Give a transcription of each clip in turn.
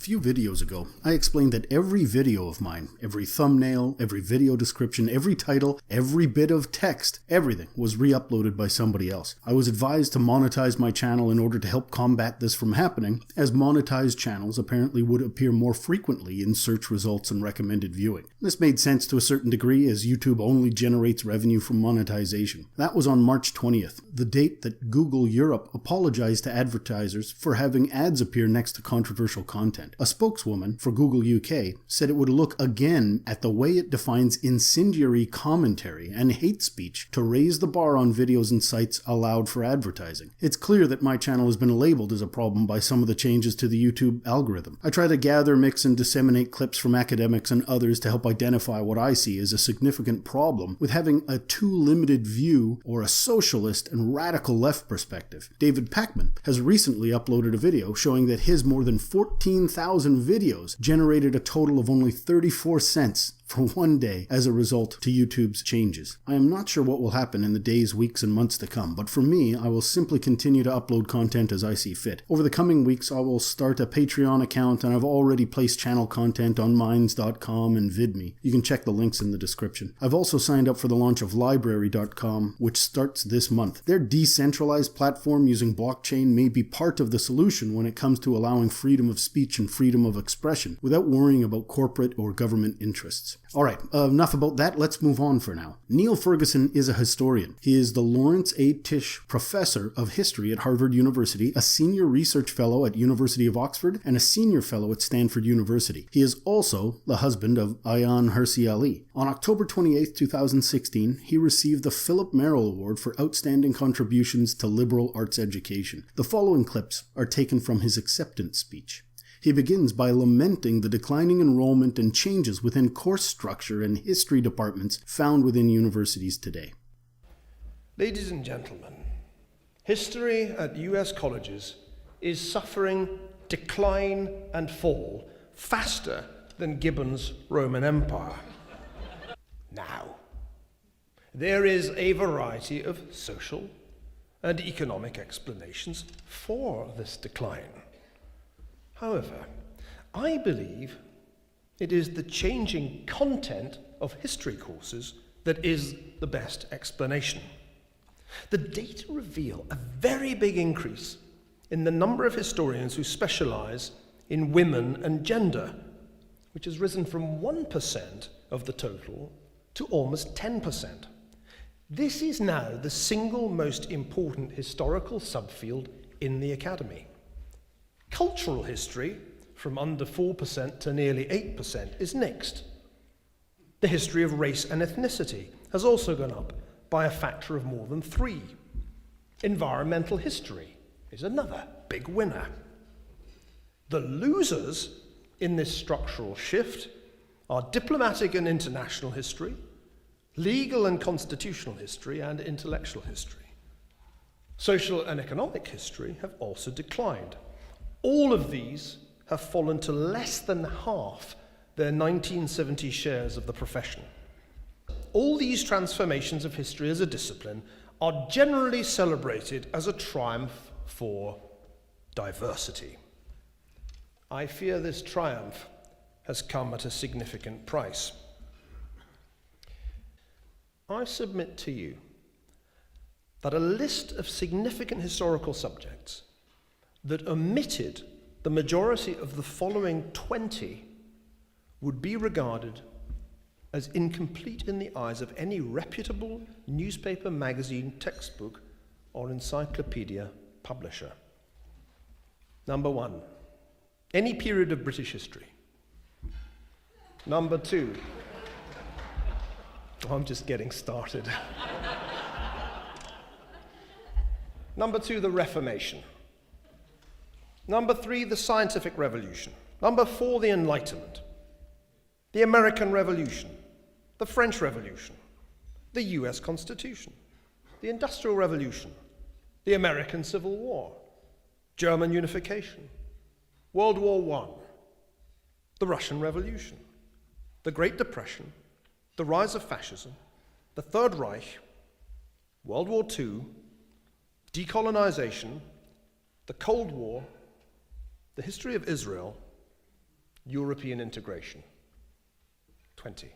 few videos ago, I explained that every video of mine, every thumbnail, every video description, every title, every bit of text, everything was re-uploaded by somebody else. I was advised to monetize my channel in order to help combat this from happening, as monetized channels apparently would appear more frequently in search results and recommended viewing. This made sense to a certain degree, as YouTube only generates revenue from monetization. That was on March 20th, the date that Google Europe apologized to advertisers for having ads appear next to controversial content. A spokeswoman for Google UK said it would look again at the way it defines incendiary commentary and hate speech to raise the bar on videos and sites allowed for advertising. It's clear that my channel has been labeled as a problem by some of the changes to the YouTube algorithm. I try to gather, mix, and disseminate clips from academics and others to help identify what I see as a significant problem with having a too limited view or a socialist and radical left perspective. David Pacman has recently uploaded a video showing that his more than 14,000 videos generated a total of only 34 cents for one day as a result to YouTube's changes. I am not sure what will happen in the days, weeks, and months to come, but for me, I will simply continue to upload content as I see fit. Over the coming weeks, I will start a Patreon account, and I've already placed channel content on minds.com and VidMe. You can check the links in the description. I've also signed up for the launch of LBRY.com, which starts this month. Their decentralized platform using blockchain may be part of the solution when it comes to allowing freedom of speech and freedom of expression without worrying about corporate or government interests. Alright, enough about that, let's move on for now. Niall Ferguson is a historian. He is the Lawrence A. Tisch Professor of History at Harvard University, a Senior Research Fellow at University of Oxford, and a Senior Fellow at Stanford University. He is also the husband of Ayaan Hirsi Ali. On October 28, 2016, he received the Philip Merrill Award for Outstanding Contributions to Liberal Arts Education. The following clips are taken from his acceptance speech. He begins by lamenting the declining enrollment and changes within course structure and history departments found within universities today. Ladies and gentlemen, history at US colleges is suffering decline and fall faster than Gibbon's Roman Empire. Now, there is a variety of social and economic explanations for this decline. However, I believe it is the changing content of history courses that is the best explanation. The data reveal a very big increase in the number of historians who specialize in women and gender, which has risen from 1% of the total to almost 10%. This is now the single most important historical subfield in the academy. Cultural history, from under 4% to nearly 8%, is next. The history of race and ethnicity has also gone up by a factor of more than 3. Environmental history is another big winner. The losers in this structural shift are diplomatic and international history, legal and constitutional history, and intellectual history. Social and economic history have also declined. All of these have fallen to less than half their 1970 shares of the profession. All these transformations of history as a discipline are generally celebrated as a triumph for diversity. I fear this triumph has come at a significant price. I submit to you that a list of significant historical subjects that omitted the majority of the following 20 would be regarded as incomplete in the eyes of any reputable newspaper, magazine, textbook, or encyclopedia publisher. Number 1, any period of British history. Number 2, I'm just getting started. Number 2, the Reformation. Number 3, the Scientific Revolution. Number 4, the Enlightenment. The American Revolution. The French Revolution. The US Constitution. The Industrial Revolution. The American Civil War. German unification. World War I. The Russian Revolution. The Great Depression. The rise of fascism. The Third Reich. World War II. Decolonization. The Cold War. The history of Israel, European integration. 20.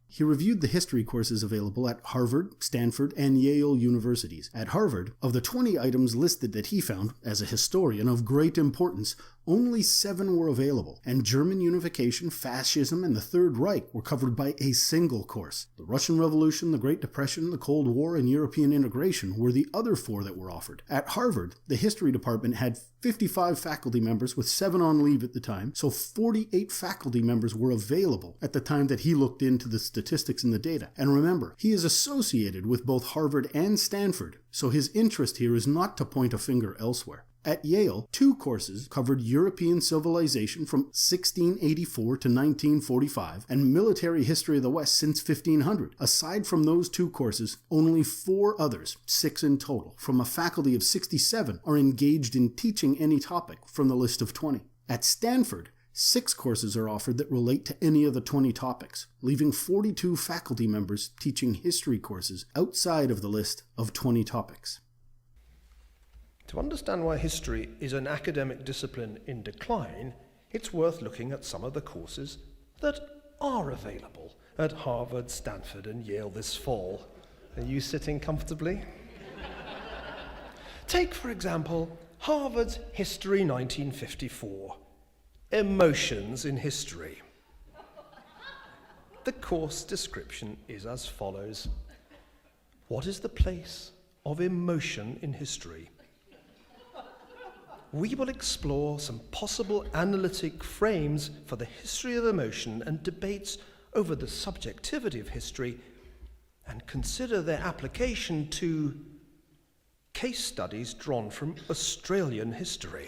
He reviewed the history courses available at Harvard, Stanford, and Yale universities. At Harvard, of the 20 items listed that he found, as a historian, of great importance, only 7 were available, and German unification, fascism, and the Third Reich were covered by a single course. The Russian Revolution, the Great Depression, the Cold War, and European integration were the other 4 that were offered. At Harvard, the history department had 55 faculty members, with 7 on leave at the time, so 48 faculty members were available at the time that he looked into the statistics and the data. And remember, he is associated with both Harvard and Stanford, so his interest here is not to point a finger elsewhere. At Yale, 2 courses covered European civilization from 1684 to 1945 and military history of the West since 1500. Aside from those 2 courses, only 4 others, 6 in total, from a faculty of 67 are engaged in teaching any topic from the list of 20. At Stanford, 6 courses are offered that relate to any of the 20 topics, leaving 42 faculty members teaching history courses outside of the list of 20 topics. To understand why history is an academic discipline in decline, it's worth looking at some of the courses that are available at Harvard, Stanford, and Yale this fall. Are you sitting comfortably? Take, for example, Harvard's History 1954, Emotions in History. The course description is as follows. What is the place of emotion in history? We will explore some possible analytic frames for the history of emotion and debates over the subjectivity of history, and consider their application to case studies drawn from Australian history.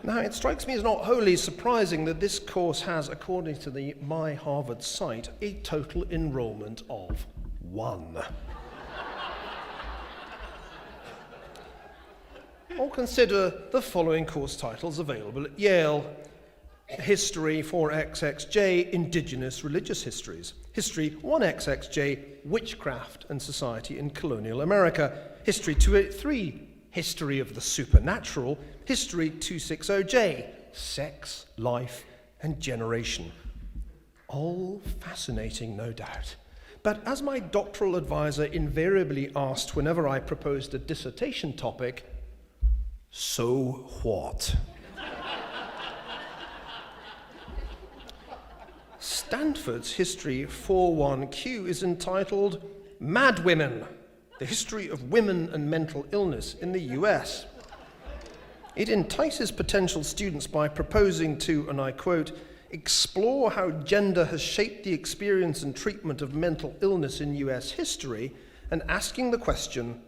Now, it strikes me as not wholly surprising that this course has, according to the My Harvard site, a total enrollment of 1. Or consider the following course titles available at Yale. History 4XXJ, Indigenous Religious Histories. History 1XXJ, Witchcraft and Society in Colonial America. History 283, History of the Supernatural. History 260J, Sex, Life and Generation. All fascinating, no doubt. But as my doctoral advisor invariably asked whenever I proposed a dissertation topic, so what? Stanford's History 41Q is entitled Mad Women, the History of Women and Mental Illness in the US. It entices potential students by proposing to, and I quote, explore how gender has shaped the experience and treatment of mental illness in US history, and asking the question,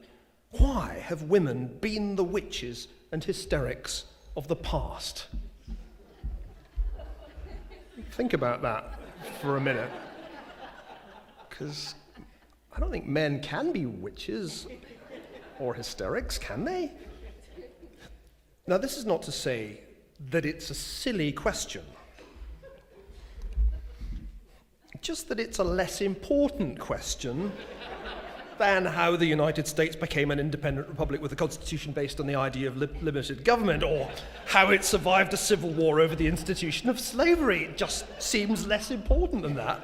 why have women been the witches and hysterics of the past? Think about that for a minute, because I don't think men can be witches or hysterics, can they? Now, this is not to say that it's a silly question, just that it's a less important question than how the United States became an independent republic with a constitution based on the idea of limited government, or how it survived a civil war over the institution of slavery. It just seems less important than that.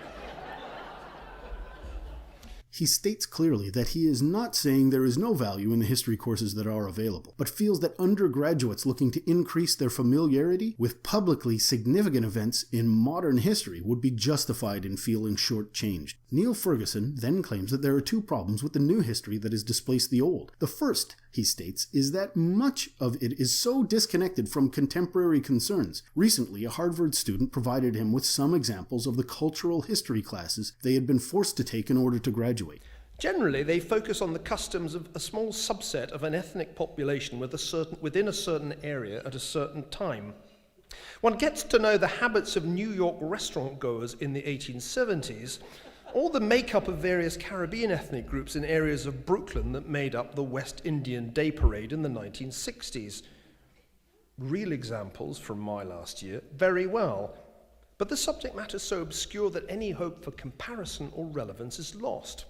He states clearly that he is not saying there is no value in the history courses that are available, but feels that undergraduates looking to increase their familiarity with publicly significant events in modern history would be justified in feeling shortchanged. Niall Ferguson then claims that there are 2 problems with the new history that has displaced the old. The first, he states, is that much of it is so disconnected from contemporary concerns. Recently, a Harvard student provided him with some examples of the cultural history classes they had been forced to take in order to graduate. Generally, they focus on the customs of a small subset of an ethnic population within a certain area at a certain time. One gets to know the habits of New York restaurant goers in the 1870s, or the makeup of various Caribbean ethnic groups in areas of Brooklyn that made up the West Indian Day Parade in the 1960s. Real examples from my last year, very well. But the subject matter is so obscure that any hope for comparison or relevance is lost.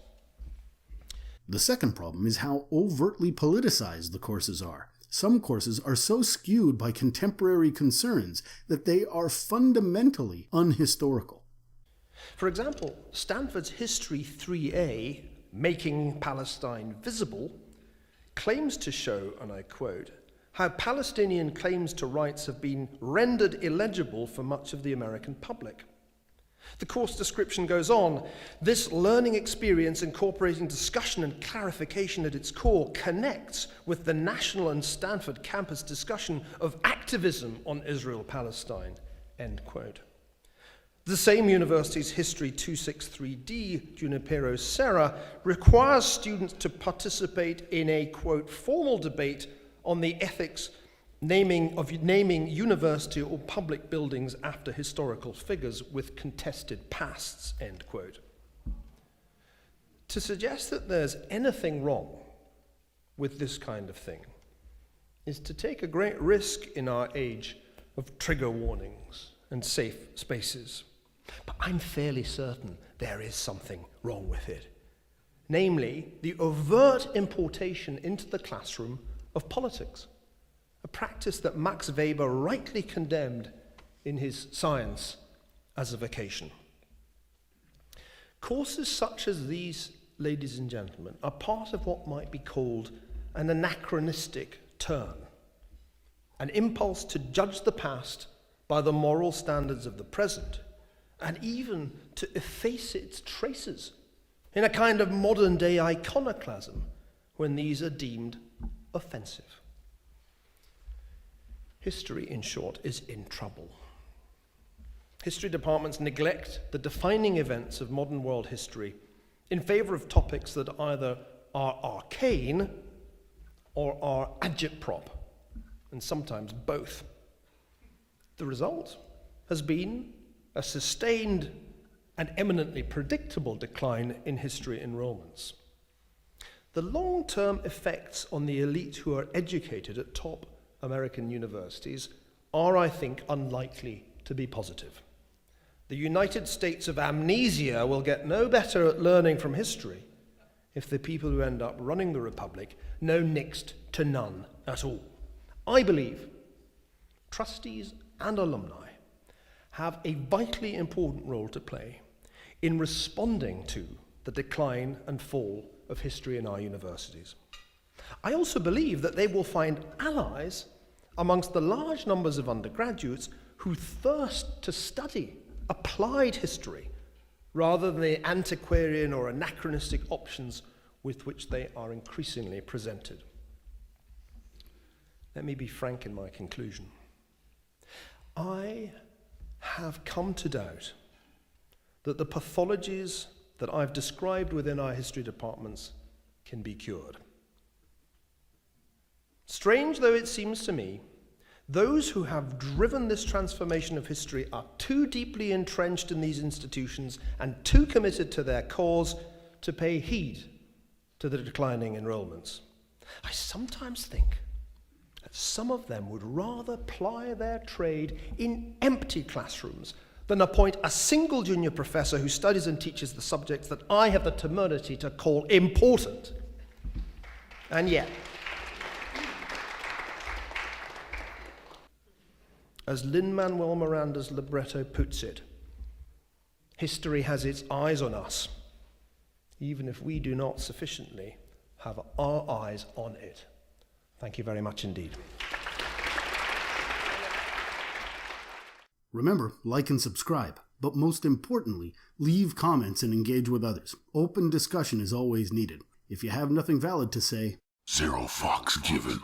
The second problem is how overtly politicized the courses are. Some courses are so skewed by contemporary concerns that they are fundamentally unhistorical. For example, Stanford's History 3A, Making Palestine Visible, claims to show, and I quote, how Palestinian claims to rights have been rendered illegible for much of the American public. The course description goes on, this learning experience incorporating discussion and clarification at its core connects with the National and Stanford campus discussion of activism on Israel-Palestine, end quote. The same university's History 263D, Junipero Serra, requires students to participate in a, quote, formal debate on the ethics of naming university or public buildings after historical figures with contested pasts, end quote. To suggest that there's anything wrong with this kind of thing is to take a great risk in our age of trigger warnings and safe spaces. But I'm fairly certain there is something wrong with it. Namely, the overt importation into the classroom of politics, a practice that Max Weber rightly condemned in his Science as a Vocation. Courses such as these, ladies and gentlemen, are part of what might be called an anachronistic turn, an impulse to judge the past by the moral standards of the present, and even to efface its traces in a kind of modern-day iconoclasm when these are deemed offensive. History, in short, is in trouble. History departments neglect the defining events of modern world history in favor of topics that either are arcane or are agitprop, and sometimes both. The result has been a sustained and eminently predictable decline in history enrollments. The long-term effects on the elite who are educated at top American universities are, I think, unlikely to be positive. The United States of Amnesia will get no better at learning from history if the people who end up running the Republic know next to none at all. I believe trustees and alumni have a vitally important role to play in responding to the decline and fall of history in our universities. I also believe that they will find allies amongst the large numbers of undergraduates who thirst to study applied history rather than the antiquarian or anachronistic options with which they are increasingly presented. Let me be frank in my conclusion. I have come to doubt that the pathologies that I've described within our history departments can be cured. Strange though it seems to me, those who have driven this transformation of history are too deeply entrenched in these institutions and too committed to their cause to pay heed to the declining enrollments. I sometimes think that some of them would rather ply their trade in empty classrooms than appoint a single junior professor who studies and teaches the subjects that I have the temerity to call important. And yet, as Lin-Manuel Miranda's libretto puts it, history has its eyes on us, even if we do not sufficiently have our eyes on it. Thank you very much indeed. Remember, like and subscribe, but most importantly, leave comments and engage with others. Open discussion is always needed. If you have nothing valid to say, ZeroFox given.